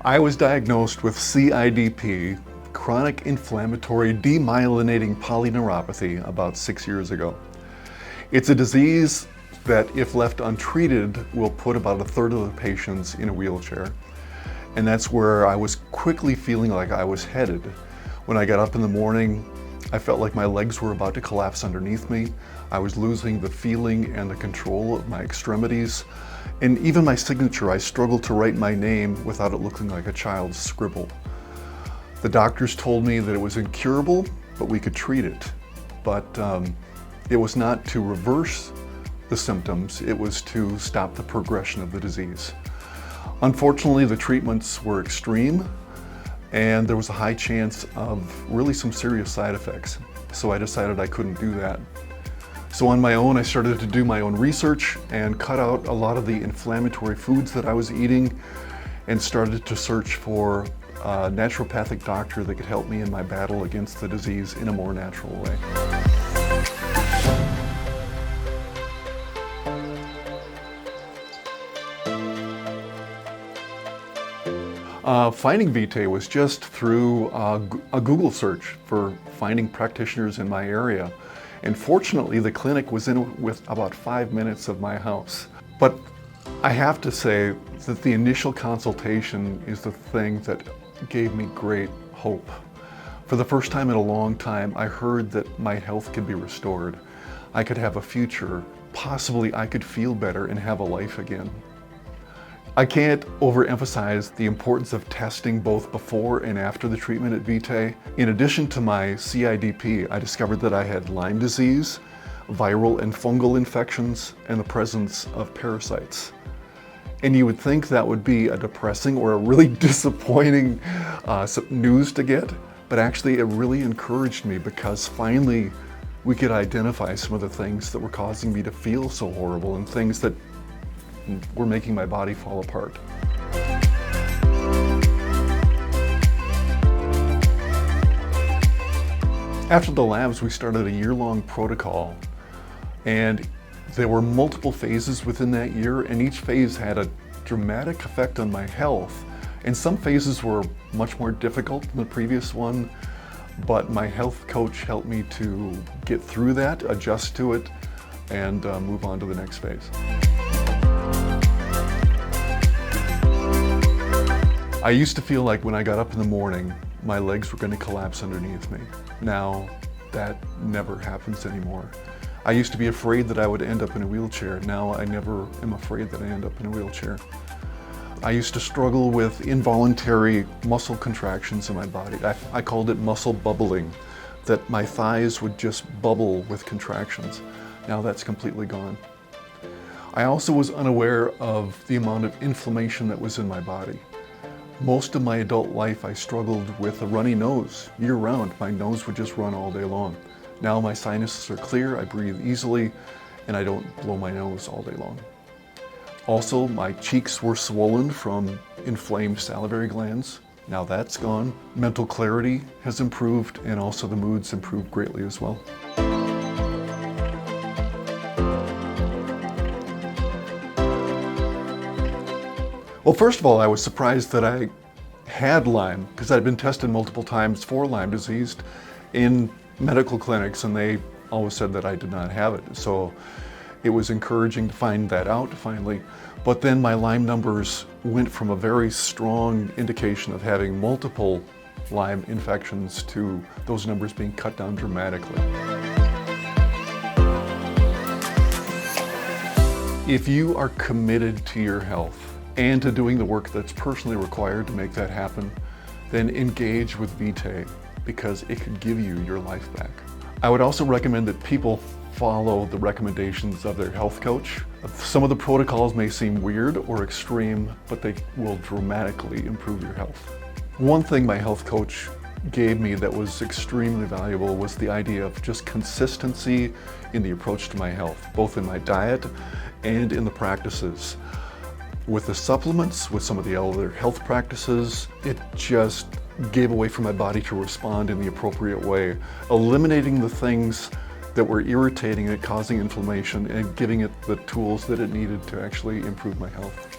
I was diagnosed with CIDP, chronic inflammatory demyelinating polyneuropathy, about 6 years ago. It's a disease that, if left untreated, will put about a third of the patients in a wheelchair. And that's where I was quickly feeling like I was headed. When I got up in the morning, I felt like my legs were about to collapse underneath me. I was losing the feeling and the control of my extremities. And even my signature, I struggled to write my name without it looking like a child's scribble. The doctors told me that it was incurable, but we could treat it. But it was not to reverse the symptoms, it was to stop the progression of the disease. Unfortunately, the treatments were extreme, and there was a high chance of really some serious side effects. So I decided I couldn't do that. So on my own, I started to do my own research and cut out a lot of the inflammatory foods that I was eating and started to search for a naturopathic doctor that could help me in my battle against the disease in a more natural way. Finding Vitae was just through a Google search for finding practitioners in my area. And fortunately, the clinic was with about 5 minutes of my house. But I have to say that the initial consultation is the thing that gave me great hope. For the first time in a long time, I heard that my health could be restored. I could have a future. Possibly I could feel better and have a life again. I can't overemphasize the importance of testing both before and after the treatment at Vitae. In addition to my CIDP, I discovered that I had Lyme disease, viral and fungal infections, and the presence of parasites. And you would think that would be a depressing or a really disappointing news to get, but actually it really encouraged me because finally we could identify some of the things that were causing me to feel so horrible and things that were making my body fall apart. After the labs, we started a year-long protocol, and there were multiple phases within that year, and each phase had a dramatic effect on my health. And some phases were much more difficult than the previous one, but my health coach helped me to get through that, adjust to it, and move on to the next phase. I used to feel like when I got up in the morning, my legs were going to collapse underneath me. Now, that never happens anymore. I used to be afraid that I would end up in a wheelchair. Now I never am afraid that I end up in a wheelchair. I used to struggle with involuntary muscle contractions in my body. I called it muscle bubbling, that my thighs would just bubble with contractions. Now that's completely gone. I also was unaware of the amount of inflammation that was in my body. Most of my adult life, I struggled with a runny nose year-round. My nose would just run all day long. Now my sinuses are clear, I breathe easily, and I don't blow my nose all day long. Also, my cheeks were swollen from inflamed salivary glands. Now that's gone. Mental clarity has improved, and also the mood's improved greatly as well. Well, first of all, I was surprised that I had Lyme because I'd been tested multiple times for Lyme disease in medical clinics, and they always said that I did not have it. So it was encouraging to find that out finally. But then my Lyme numbers went from a very strong indication of having multiple Lyme infections to those numbers being cut down dramatically. If you are committed to your health and to doing the work that's personally required to make that happen, then engage with Vitae because it could give you your life back. I would also recommend that people follow the recommendations of their health coach. Some of the protocols may seem weird or extreme, but they will dramatically improve your health. One thing my health coach gave me that was extremely valuable was the idea of just consistency in the approach to my health, both in my diet and in the practices. With the supplements, with some of the other health practices, it just gave a way for my body to respond in the appropriate way, eliminating the things that were irritating it, causing inflammation, and giving it the tools that it needed to actually improve my health.